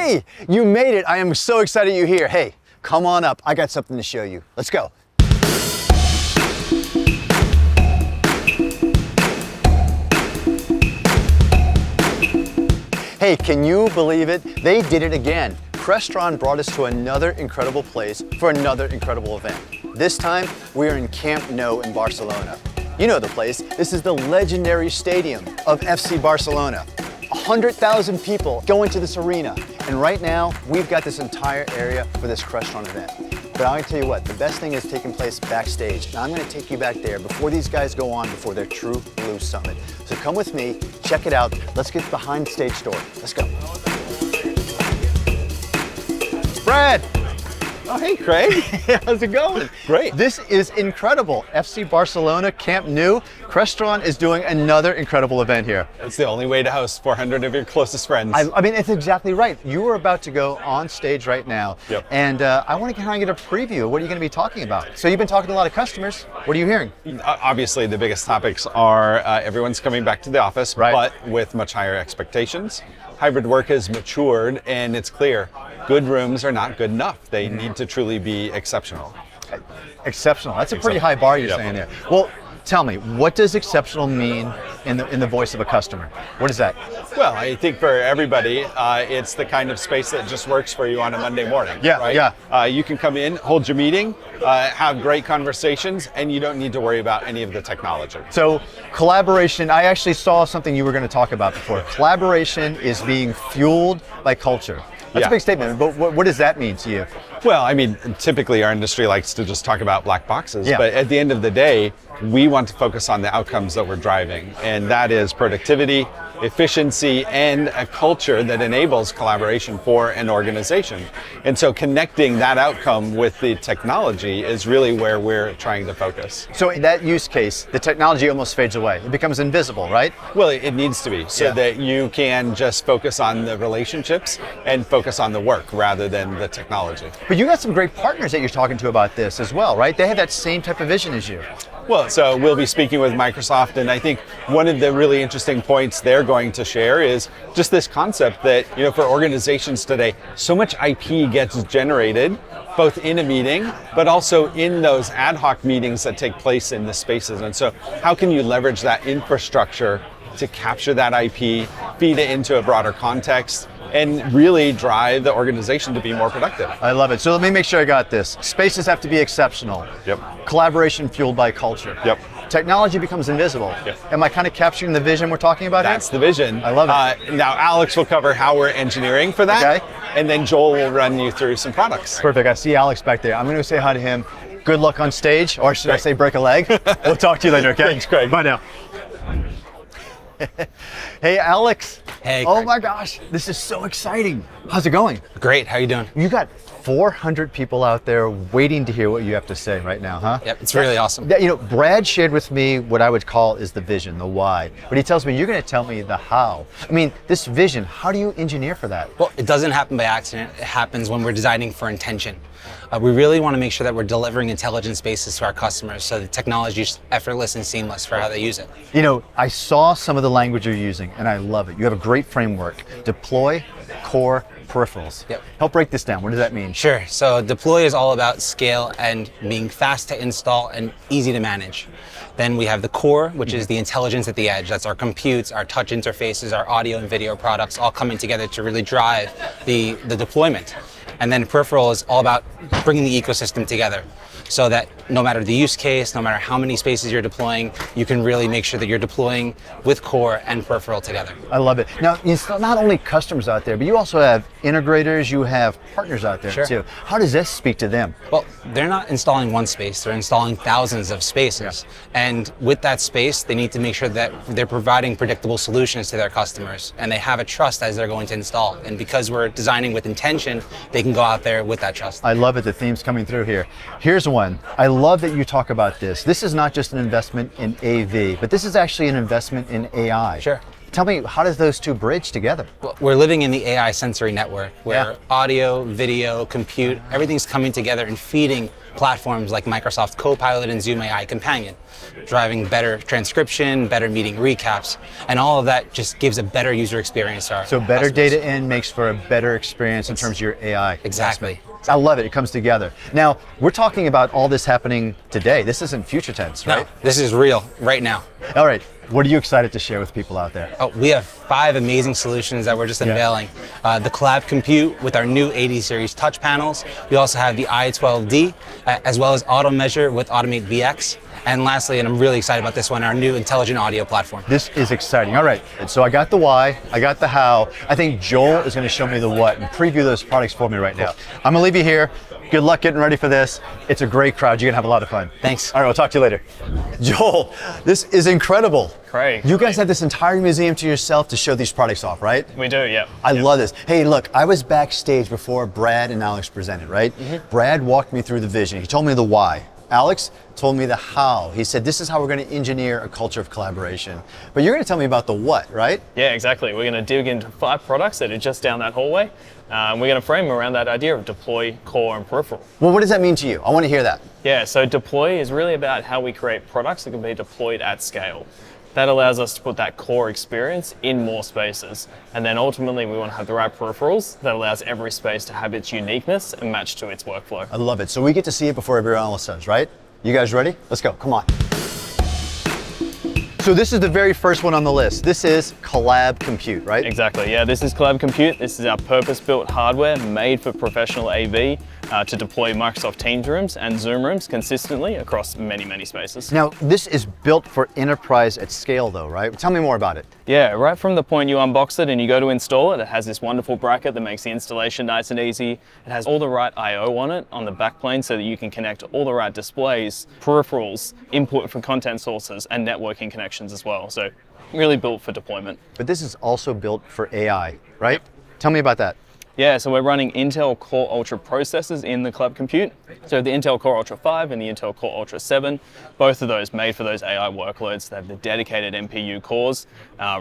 Hey, you made it. I am so excited you're here. Hey, come on up. I got something to show you. Let's go. Hey, can you believe it? They did it again. Crestron brought us to another incredible place for another incredible event. This time, we are in Camp Nou in Barcelona. You know the place. This is the legendary stadium of FC Barcelona. 100,000 people go into this arena. And right now, we've got this entire area for this Crestron event. But I'm gonna tell you what, the best thing is taking place backstage. And I'm gonna take you back there before these guys go on before their True Blue Summit. So come with me, check it out. Let's get behind the stage door. Let's go. Brad. Oh, hey, Craig. How's it going? Great. This is incredible. FC Barcelona, Camp Nou. Crestron is doing another incredible event here. It's the only way to host 400 of your closest friends. I mean, it's exactly right. You are about to go on stage right now. Yep. And I want to kind of get a preview of what are you going to be talking about. So you've been talking to a lot of customers. What are you hearing? Obviously, the biggest topics are everyone's coming back to the office, right, but with much higher expectations. Hybrid work has matured, and it's clear good rooms are not good enough. They need to truly be exceptional. Exceptional. That's a pretty high bar you're saying there. Well, tell me, what does exceptional mean in the voice of a customer? What is that? Well, I think for everybody, it's the kind of space that just works for you on a Monday morning. Yeah, right? yeah. You can come in, hold your meeting, have great conversations, and you don't need to worry about any of the technology. So collaboration, I actually saw something you were going to talk about before. Collaboration is being fueled by culture. That's a big statement, but what does that mean to you? Well, I mean, typically our industry likes to just talk about black boxes, yeah, but at the end of the day, we want to focus on the outcomes that we're driving, and that is productivity, efficiency, and a culture that enables collaboration for an organization. And so connecting that outcome with the technology is really where we're trying to focus. So in that use case, the technology almost fades away. It becomes invisible, right? Well, it needs to be, so that you can just focus on the relationships and focus on the work rather than the technology. But you got some great partners that you're talking to about this as well, right? They have that same type of vision as you. Well, so we'll be speaking with Microsoft, and I think one of the really interesting points they're going to share is just this concept that, you know, for organizations today, so much IP gets generated, both in a meeting, but also in those ad hoc meetings that take place in the spaces. And so how can you leverage that infrastructure to capture that IP, feed it into a broader context, and really drive the organization to be more productive? I love it. So let me make sure I got this. Spaces have to be exceptional. Yep. Collaboration fueled by culture. Yep. Technology becomes invisible. Yep. Am I kind of capturing the vision we're talking about here? That's the vision. I love it. Now Alex will cover how we're engineering for that, okay, and then Joel will run you through some products. Perfect. I see Alex back there. I'm going to say hi to him. Good luck on stage, or should I say break a leg? We'll talk to you later, okay? Thanks, Craig. Bye now. Hey, Alex. Hey, oh Craig. my gosh, this is so exciting. How's it going? Great, how you doing? You got 400 people out there waiting to hear what you have to say right now, huh? Yep, it's really awesome. You know, Brad shared with me what I would call is the vision, the why. But he tells me you're going to tell me the how. I mean, this vision, how do you engineer for that? Well, it doesn't happen by accident. It happens when we're designing for intention. We really want to make sure that we're delivering intelligent spaces to our customers so the technology is effortless and seamless for how they use it. You know, I saw some of the language you're using, and I love it. You have a great framework. Deploy, core, peripherals. Yep. Help break this down. What does that mean? Sure. So deploy is all about scale and being fast to install and easy to manage. Then we have the core, which is the intelligence at the edge. That's our computes, our touch interfaces, our audio and video products all coming together to really drive the deployment. And then peripheral is all about bringing the ecosystem together so that no matter the use case, no matter how many spaces you're deploying, you can really make sure that you're deploying with core and peripheral together. I love it. Now, it's not only customers out there, but you also have integrators, you have partners out there too. How does this speak to them? Well, they're not installing one space, they're installing thousands of spaces. Yeah. And with that space, they need to make sure that they're providing predictable solutions to their customers and they have a trust as they're going to install. And because we're designing with intention, they can go out there with that trust. I love it, the theme's coming through here. Here's one. I love that you talk about this. This is not just an investment in AV, but this is actually an investment in AI. Sure. Tell me, how does those two bridge together? Well, we're living in the AI sensory network where audio, video, compute, everything's coming together and feeding platforms like Microsoft Copilot and Zoom AI Companion, driving better transcription, better meeting recaps, and all of that just gives a better user experience to our So better customers. data in makes for a better experience in terms of your AI. Exactly. I love it. It comes together. Now, we're talking about all this happening today. This isn't future tense, right? No, this is real right now. All right. What are you excited to share with people out there? Oh, we have 5 amazing solutions that we're just unveiling. The Collab Compute with our new 80 series touch panels. We also have the i12D, as well as Auto Measure with Automate VX. And lastly, and I'm really excited about this one, our new intelligent audio platform. This is exciting. All right. So I got the why, I got the how. I think Joel is going to show me the what and preview those products for me right now. I'm going to leave you here. Good luck getting ready for this. It's a great crowd. You're going to have a lot of fun. Thanks. All right. We'll talk to you later. Joel, this is incredible. Great. You guys have this entire museum to yourself to show these products off, right? We do, yeah. I love this. Hey, look, I was backstage before Brad and Alex presented, right? Brad walked me through the vision. He told me the why. Alex told me the how. He said, this is how we're going to engineer a culture of collaboration. But you're going to tell me about the what, right? Yeah, exactly. We're going to dig into 5 products that are just down that hallway. We're going to frame around that idea of deploy, core, and peripheral. Well, what does that mean to you? I want to hear that. Yeah, so deploy is really about how we create products that can be deployed at scale. That allows us to put that core experience in more spaces. And then ultimately, we want to have the right peripherals that allows every space to have its uniqueness and match to its workflow. I love it. So we get to see it before everyone else does, right? You guys ready? Let's go. Come on. So this is the very first one on the list. This is Collab Compute, right? Exactly, yeah. This is Collab Compute. This is our purpose-built hardware made for professional AV to deploy Microsoft Teams rooms and Zoom rooms consistently across many, many spaces. Now, this is built for enterprise at scale though, right? Tell me more about it. Yeah, right from the point you unbox it and you go to install it, it has this wonderful bracket that makes the installation nice and easy. It has all the right I/O on it on the backplane so that you can connect all the right displays, peripherals, input for content sources, and networking connections as well. So really built for deployment. But this is also built for AI, right? Tell me about that. Yeah, so we're running Intel Core Ultra processors in the Collab Compute. So the Intel Core Ultra 5 and the Intel Core Ultra 7, both of those made for those AI workloads. They have the dedicated NPU cores,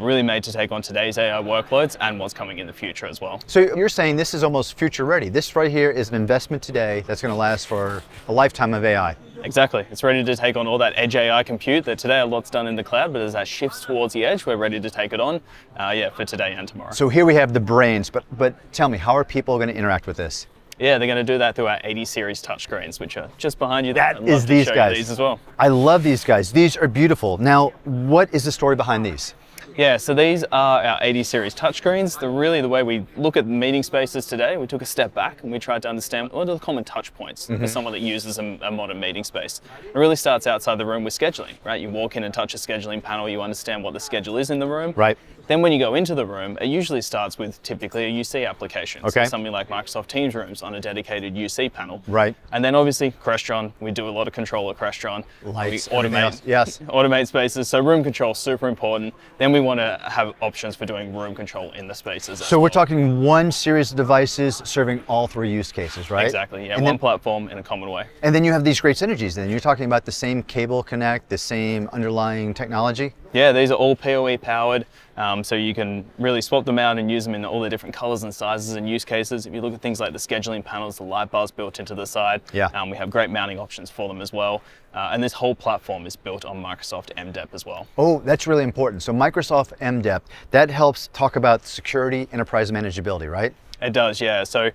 really made to take on today's AI workloads and what's coming in the future as well. So you're saying this is almost future ready. This right here is an investment today that's going to last for a lifetime of AI. Exactly. It's ready to take on all that edge AI compute that today a lot's done in the cloud, but as that shifts towards the edge, we're ready to take it on, for today and tomorrow. So here we have the brains, but tell me, how are people going to interact with this? Yeah, they're going to do that through our 80 series touchscreens, which are just behind you there. That I'd love is to these show you guys. these as well. I love these guys. These are beautiful. Now, what is the story behind these? Yeah, so these are our 80 series touchscreens. They're really the way we look at meeting spaces today. We took a step back and we tried to understand what are the common touch points for someone that uses a modern meeting space. It really starts outside the room with scheduling, right? You walk in and touch a scheduling panel, you understand what the schedule is in the room. Right. Then when you go into the room, it usually starts with typically a UC application. Okay. So something like Microsoft Teams rooms on a dedicated UC panel. Right. And then obviously Crestron, we do a lot of control at Crestron. Lights, we everything else. Yes. automate spaces. So room control, super important. Then we want to have options for doing room control in the spaces. So we're talking one series of devices serving all 3 use cases, right? Exactly, yeah, And one then, platform in a common way. and then you have these great synergies then. You're talking about the same cable connect, the same underlying technology? Yeah, these are all PoE powered, so you can really swap them out and use them in all the different colors and sizes and use cases. If you look at things like the scheduling panels, the light bars built into the side, we have great mounting options for them as well. And this whole platform is built on Microsoft MDEP as well. Oh, that's really important. So Microsoft MDEP, that helps talk about security, enterprise manageability, right? It does, yeah. So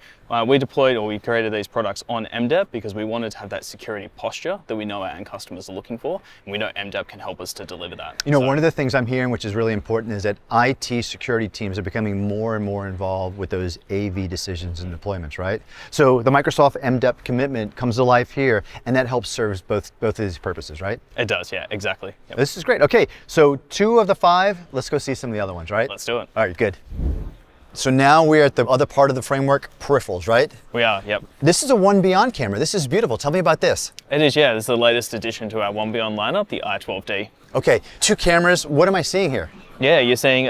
we created these products on MDEP because we wanted to have that security posture that we know our end customers are looking for, and we know MDEP can help us to deliver that. You know, one of the things I'm hearing, which is really important, is that IT security teams are becoming more and more involved with those AV decisions and deployments, right? So the Microsoft MDEP commitment comes to life here, and that helps serve both of these purposes, right? It does, yeah, exactly. Yep. This is great. Okay, so 2 of the 5, let's go see some of the other ones, right? Let's do it. All right, good. So now we're at the other part of the framework, peripherals, right? We are, yep. This is a One Beyond camera. This is beautiful. Tell me about this. It is, yeah. This is the latest addition to our One Beyond lineup, the i12D. Okay, 2 cameras. What am I seeing here? Yeah, you're seeing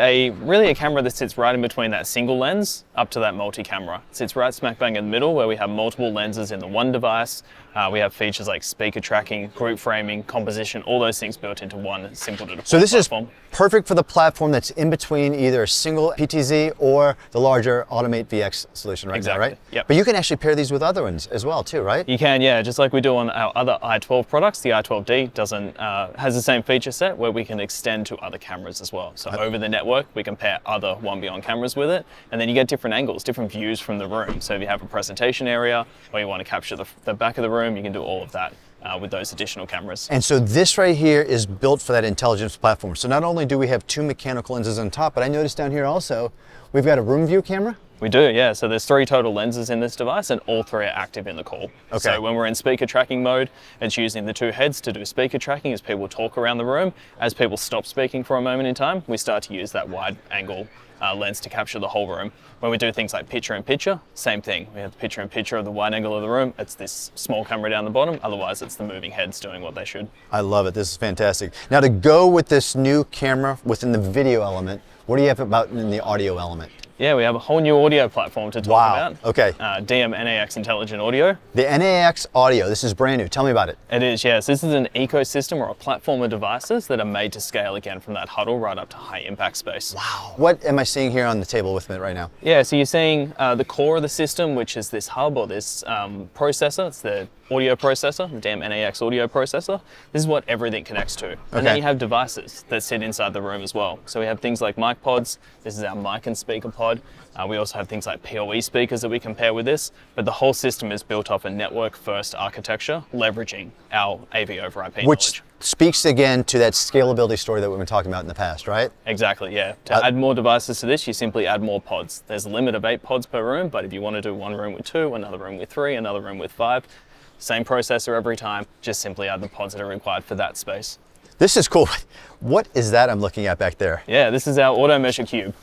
really a camera that sits right in between that single lens up to that multi-camera. It sits right smack bang in the middle where we have multiple lenses in the one device. We have features like speaker tracking, group framing, composition, all those things built into one simple to deploy So this platform. is perfect for the platform that's in between either a single PTZ or the larger Automate VX solution right now, right? Yep. But you can actually pair these with other ones as well too, right? You can, yeah, just like we do on our other i12 products. The i12D doesn't has the same feature set where we can extend to other cameras as well. So over the network, we can pair other One Beyond cameras with it, and then you get different angles, different views from the room. So if you have a presentation area or you want to capture the back of the room, you can do all of that with those additional cameras. And so this right here is built for that intelligence platform. So not only do we have 2 mechanical lenses on top, but I noticed down here also, we've got a room view camera. We do, yeah. So there's 3 total lenses in this device and all 3 are active in the call. Okay. So when we're in speaker tracking mode, it's using the 2 heads to do speaker tracking as people talk around the room. As people stop speaking for a moment in time, we start to use that wide angle lens to capture the whole room. When we do things like picture-in-picture, same thing. We have the picture-in-picture of the wide angle of the room. It's this small camera down the bottom. Otherwise, it's the moving heads doing what they should. I love it. This is fantastic. Now to go with this new camera within the video element, what do you have about in the audio element? Yeah, we have a whole new audio platform to talk about. Okay. DM NVX Intelligent audio. The NVX audio, this is brand new. Tell me about it. It is, yes. This is an ecosystem or a platform of devices that are made to scale again from that huddle right up to high impact space. Wow. What am I seeing here on the table with me right now? Yeah, so you're seeing the core of the system, which is this hub or this processor. It's the audio processor, the DM NVX audio processor. This is what everything connects to. And then you have devices that sit inside the room as well. So we have things like mic pods. This is our mic and speaker pod. We also have things like PoE speakers that we can pair with this, but the whole system is built off a network-first architecture, leveraging our AV over IP Which knowledge. speaks again to that scalability story that we've been talking about in the past, right? Exactly, yeah. To add more devices to this, you simply add more pods. There's a limit of 8 pods per room, but if you want to do one room with 2, another room with 3, another room with 5, same processor every time, just simply add the pods that are required for that space. This is cool. What is that I'm looking at back there? Yeah, this is our auto measure cube.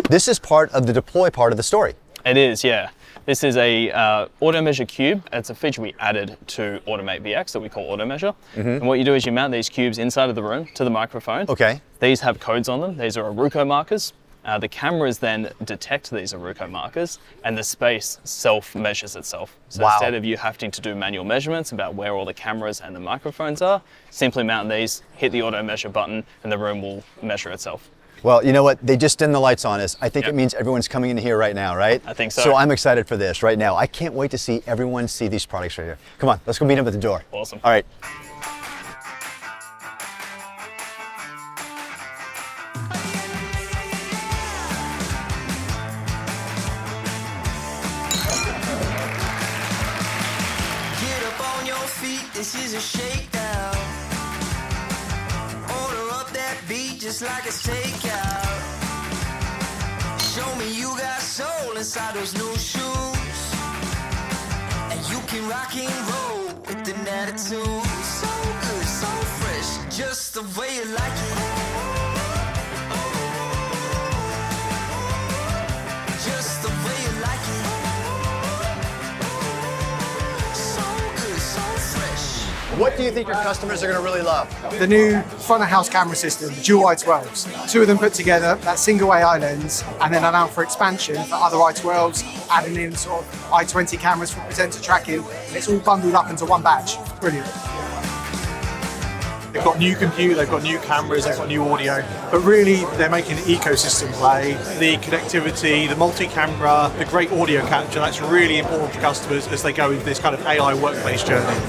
This is part of the deploy part of the story. It is, yeah. This is a auto measure cube. It's a feature we added to Automate VX that we call auto measure. And what you do is you mount these cubes inside of the room to the microphone. Okay. These have codes on them. These are Aruco markers. The cameras then detect these Aruco markers and the space self-measures itself. So instead of you having to do manual measurements about where all the cameras and the microphones are, simply mount these, hit the auto measure button, and the room will measure itself. Well, you know what? They just dimmed the lights on us. I think it means everyone's coming in here right now, right? I think so. So I'm excited for this right now. I can't wait to see everyone see these products right here. Come on, let's go meet them at the door. Awesome. All right. Get up on your feet, this is a shakedown. Order up that beat just like a takeout. Show me you got soul inside those new shoes. And you can rock and roll with an attitude. So good, so fresh, just the way you like it. Just the way you like it. What do you think your customers are going to really love? The new front of house camera system, the dual i12s. 2 of them put together, that single AI lens, and then allow for expansion for other i12s, adding in sort of i20 cameras for presenter tracking. And it's all bundled up into one badge. Brilliant. They've got new compute, they've got new cameras, they've got new audio, but really they're making an ecosystem play. The connectivity, the multi-camera, the great audio capture, that's really important to customers as they go into this kind of AI workplace journey.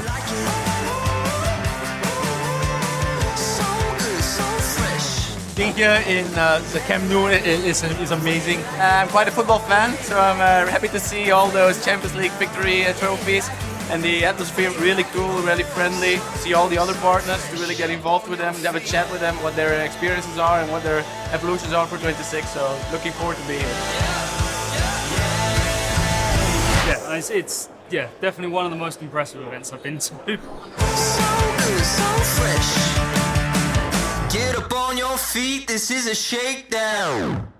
Being here in the Camp Nou is amazing. I'm quite a football fan, so I'm happy to see all those Champions League victory trophies, and the atmosphere really cool, really friendly. See all the other partners to really get involved with them, have a chat with them, what their experiences are and what their evolutions are for 26. So looking forward to being here. Yeah, it's definitely one of the most impressive events I've been to. So good, so fresh. Get up on your feet, this is a shakedown.